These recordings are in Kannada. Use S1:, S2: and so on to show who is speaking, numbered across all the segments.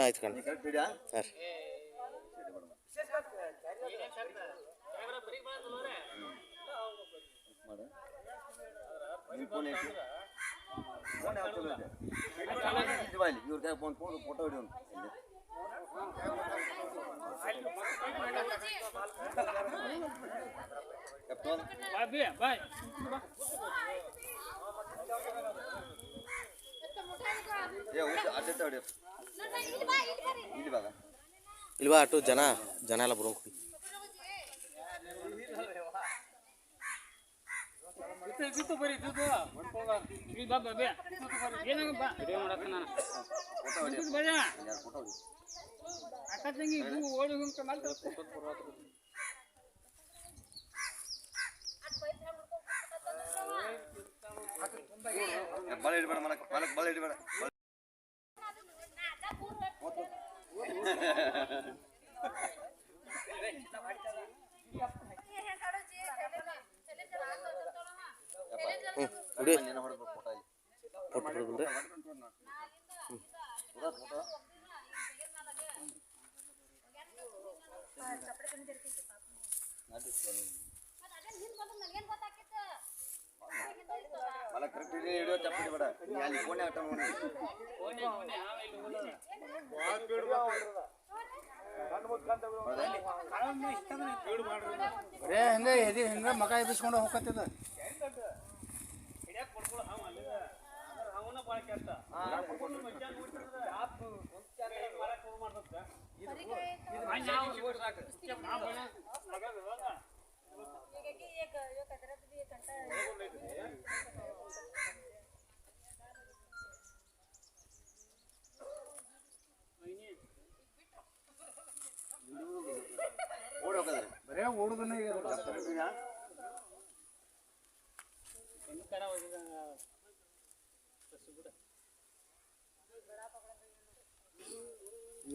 S1: ಆಯ್ತು ಕಣ ಸರ್.
S2: ಫೋಟೋ ಹಿಡಿಯೋಣ.
S1: ಇಲ್ವಾ ಅಟ್ಟು ಜನ ಎಲ್ಲ ಬರೋ
S2: ಬಾಳೆ ಹಿಡಿಬೇಡ, ಮಲಕ್ ಬಾಳೆ ಹಿಡಿಬೇಡ. ಮಲ ಕರೆಕ್ಟ್ ಹಿಡಿಯೋ ತಪ್ಪು ಹಿಡಿಬೇಡ. ಅಲ್ಲಿ ಫೋನ್ ಹಾಕ್ತಾ ನೋಡಿ.
S3: ಬರೇ ಹಿಂಗ ಮಗ ಎಬ್ಬಿಸ್ಕೊಂಡು ಹೋಗತ್ತಿದ. ಬರೇ ಓಡುದನ್ನ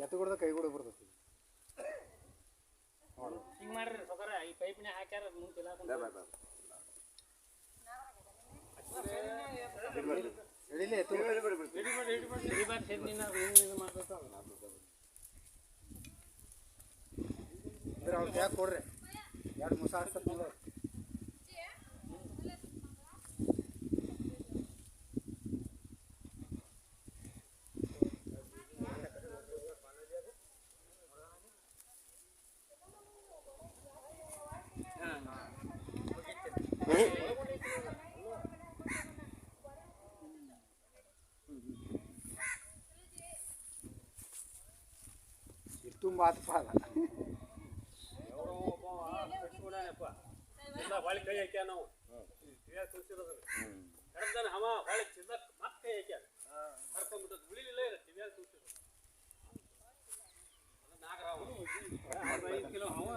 S3: ಎತ್ತುಗೂಡದ ಕೈಗೂಡ ಬರ್ತೈತಿ.
S4: ಹಿಂಗ್ ಮಾಡ್ರಿ ಸೊಕರ, ಈ ಪೈಪ್ನ ಹಾಕ್ಯಾರ
S3: ಅವ್ರ ಯಾಕೆ ಕೊಡ್ರಿ, 2 ಮುಸ ಹಾಕ್ತದ. ತುಂಬ ಆತಪ್ಪ ಅದ.
S4: ಹೊಳಿ ಕೈ ಹಾಕ್ಯ ನಾವು ಹವ ಹೊಳಿ ಚಿನ್ನ ಮತ್ತೆ ಕೈ ಹಾಕ್ಯಾರ ಕರ್ಕೊಂಡ್ಬಿಟ್ಟು ಉಳಿಲಿಲ್ಲ ಟಿವಿಯಾಗ ತೋರಿಸಿದ್ರು 4 ಕಿಲೋ ಹವ